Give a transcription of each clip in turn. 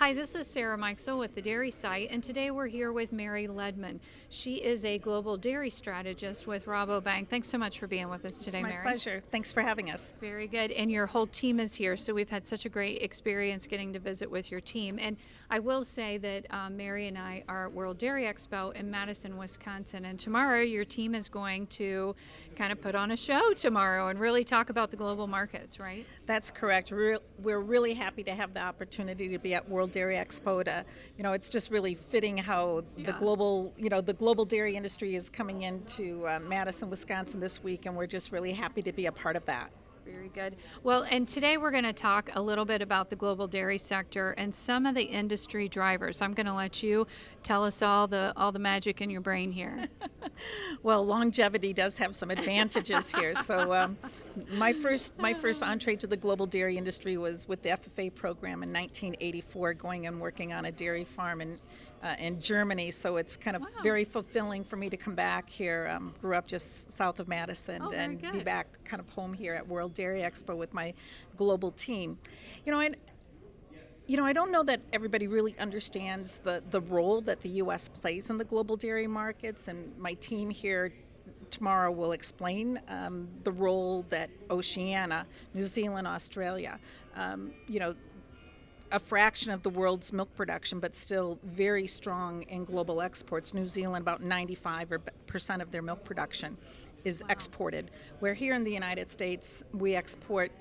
Hi, this is Sarah Mikesell with the Dairy Site, and today we're here with Mary Ledman. She is a global dairy strategist with Rabobank. Thanks so much for being with us today, It's my Mary. pleasure. Thanks for having us. Very good. And your whole team is here, so we've had such a great experience getting to visit with your team. And I will say that Mary and I are at World Dairy Expo in Madison, Wisconsin. And tomorrow, your team is going to kind of put on a show tomorrow and really talk about the global markets, right? That's correct. We're really happy to have the opportunity to be at World Dairy Expo. It's just really fitting how the global dairy industry is coming into Madison, Wisconsin this week, and we're just really happy to be a part of that. Very good. Well, and today we're going to talk a little bit about the global dairy sector and some of the industry drivers. I'm going to let you tell us all the magic in your brain here. Well, longevity does have some advantages here. So, my first entree to the global dairy industry was with the FFA program in 1984, going and working on a dairy farm in Germany. So it's kind of very fulfilling for me to come back here. Grew up just south of Madison and be back kind of home here at World Dairy Expo with my global team. I don't know that everybody really understands the role that the U.S. plays in the global dairy markets, and my team here tomorrow will explain the role that Oceania, New Zealand, Australia, a fraction of the world's milk production, but still very strong in global exports. New Zealand, about 95% of their milk production is exported, where here in the United States, we export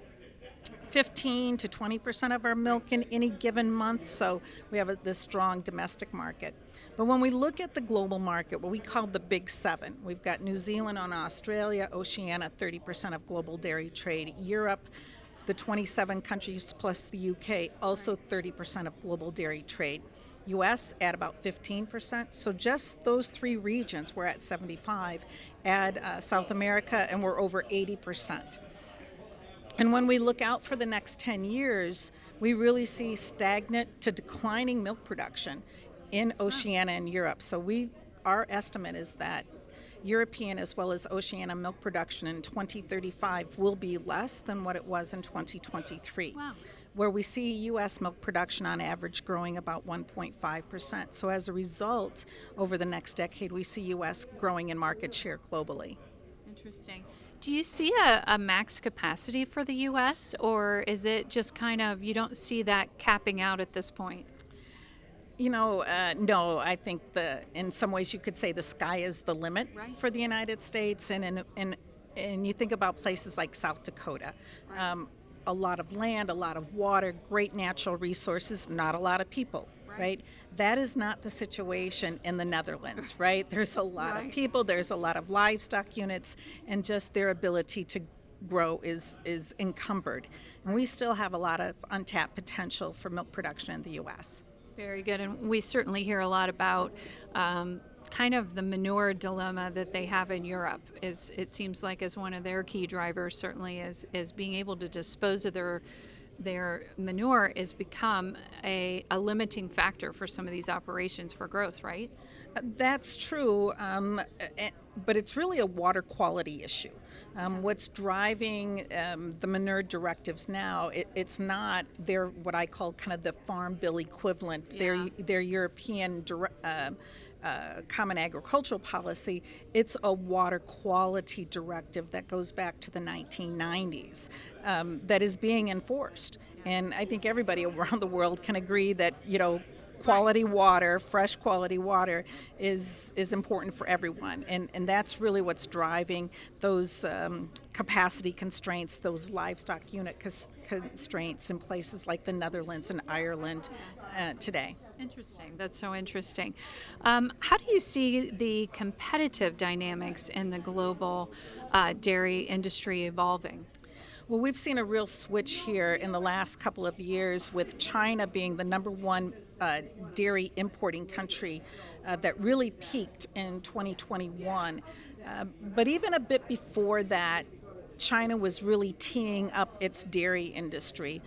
15 to 20% of our milk in any given month, so we have this strong domestic market. But when we look at the global market, what we call the Big Seven, we've got New Zealand and Australia, Oceania, 30% of global dairy trade, Europe, the 27 countries plus the UK, also 30% of global dairy trade. U.S. at about 15%. So just those three regions, we're at 75. Add South America, and we're over 80%. And when we look out for the next 10 years, we really see stagnant to declining milk production in Oceania and Europe. So our estimate is that European as well as Oceania milk production in 2035 will be less than what it was in 2023. Wow. Where we see U.S. milk production on average growing about 1.5%. So as a result, over the next decade, we see U.S. growing in market share globally. Interesting. Do you see a max capacity for the U.S., or is it just kind of, you don't see that capping out at this point? No, I think in some ways you could say the sky is the limit for the United States. And you think about places like South Dakota. A lot of land, a lot of water, great natural resources, not a lot of people, right? That is not the situation in the Netherlands, right? There's a lot of people, there's a lot of livestock units, and just their ability to grow is encumbered. And we still have a lot of untapped potential for milk production in the U.S. Very good. And we certainly hear a lot about kind of the manure dilemma that they have in Europe. It seems like as one of their key drivers certainly is being able to dispose of their manure has become a limiting factor for some of these operations for growth, right? That's true, but it's really a water quality issue. What's driving the manure directives now, it's not their what I call kind of the Farm Bill equivalent, their European Common Agricultural Policy. It's a water quality directive that goes back to the 1990s that is being enforced. And I think everybody around the world can agree that, quality water, fresh quality water is important for everyone. And that's really what's driving those capacity constraints, those livestock unit constraints in places like the Netherlands and Ireland today. Interesting. That's so interesting. How do you see the competitive dynamics in the global dairy industry evolving? Well, we've seen a real switch here in the last couple of years, with China being the number one dairy importing country that really peaked in 2021. But even a bit before that, China was really teeing up its dairy industry.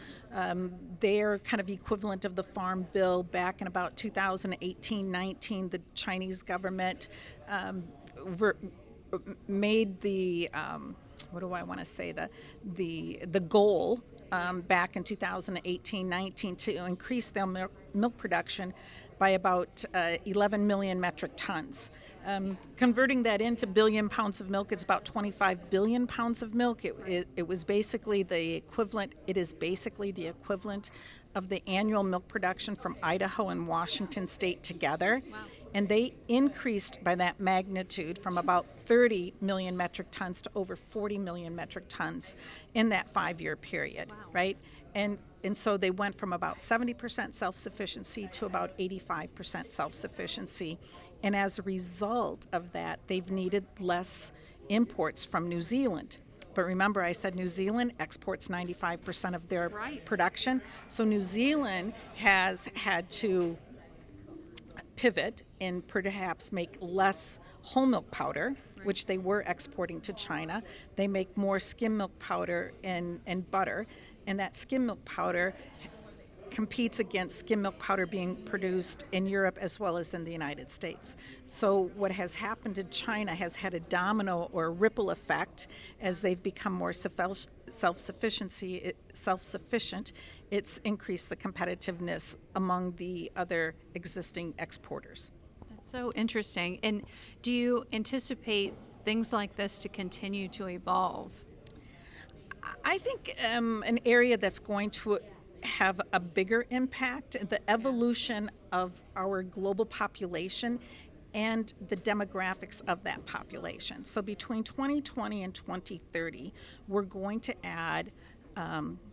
They're kind of equivalent of the Farm Bill back in about 2018-19. The Chinese government made the the goal back in 2018-19 to increase their milk production by about 11 million metric tons. Converting that into billion pounds of milk, it's about 25 billion pounds of milk. It was basically the equivalent. It is basically the equivalent of the annual milk production from Idaho and Washington State together. Wow. And they increased by that magnitude from about 30 million metric tons to over 40 million metric tons in that 5-year period, wow. right? And so they went from about 70% self-sufficiency to about 85% self-sufficiency. And as a result of that, they've needed less imports from New Zealand. But remember, I said New Zealand exports 95% of their production. So New Zealand has had to pivot and perhaps make less whole milk powder, which they were exporting to China. They make more skim milk powder and butter, and that skim milk powder competes against skim milk powder being produced in Europe as well as in the United States. So what has happened in China has had a domino or ripple effect as they've become more self-sufficient. It's increased the competitiveness among the other existing exporters. That's so interesting. And do you anticipate things like this to continue to evolve? I think an area that's going to have a bigger impact, the evolution of our global population and the demographics of that population. So between 2020 and 2030, we're going to add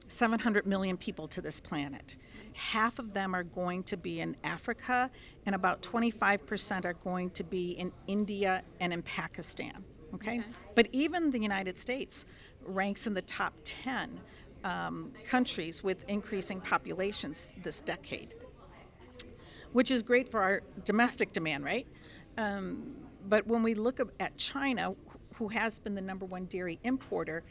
700 million people to this planet. Half of them are going to be in Africa, and about 25% are going to be in India and in Pakistan. Okay? But even the United States ranks in the top 10 countries with increasing populations this decade, which is great for our domestic demand, right? But when we look at China, who has been the number one dairy importer,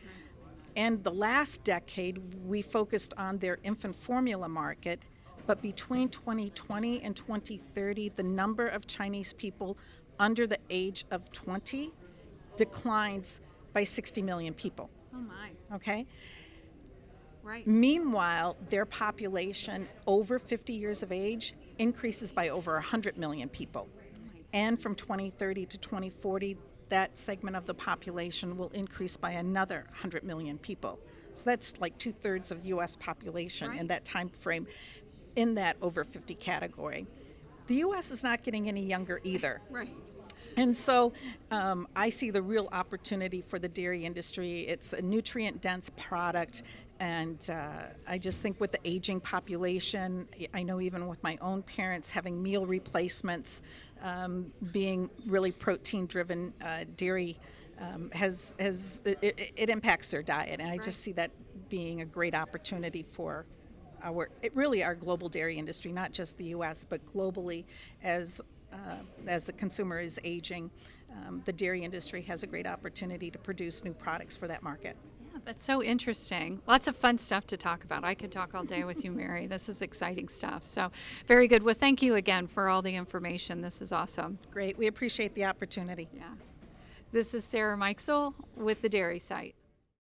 and the last decade we focused on their infant formula market, but between 2020 and 2030, the number of Chinese people under the age of 20 declines by 60 million people. Oh my. Okay? Right. Meanwhile, their population over 50 years of age increases by over 100 million people. And from 2030 to 2040, that segment of the population will increase by another 100 million people. So that's like 2/3 of the U.S. population in that time frame in that over 50 category. The U.S. is not getting any younger either. Right. And so I see the real opportunity for the dairy industry. It's a nutrient-dense product. And I just think with the aging population, I know even with my own parents having meal replacements, being really protein-driven, dairy it impacts their diet. And I just see that being a great opportunity for our global dairy industry, not just the U.S., but globally as the consumer is aging. The dairy industry has a great opportunity to produce new products for that market. That's so interesting. Lots of fun stuff to talk about. I could talk all day with you, Mary. This is exciting stuff. So very good. Well, thank you again for all the information. This is awesome. Great. We appreciate the opportunity. Yeah. This is Sarah Mikesell with the Dairy Site.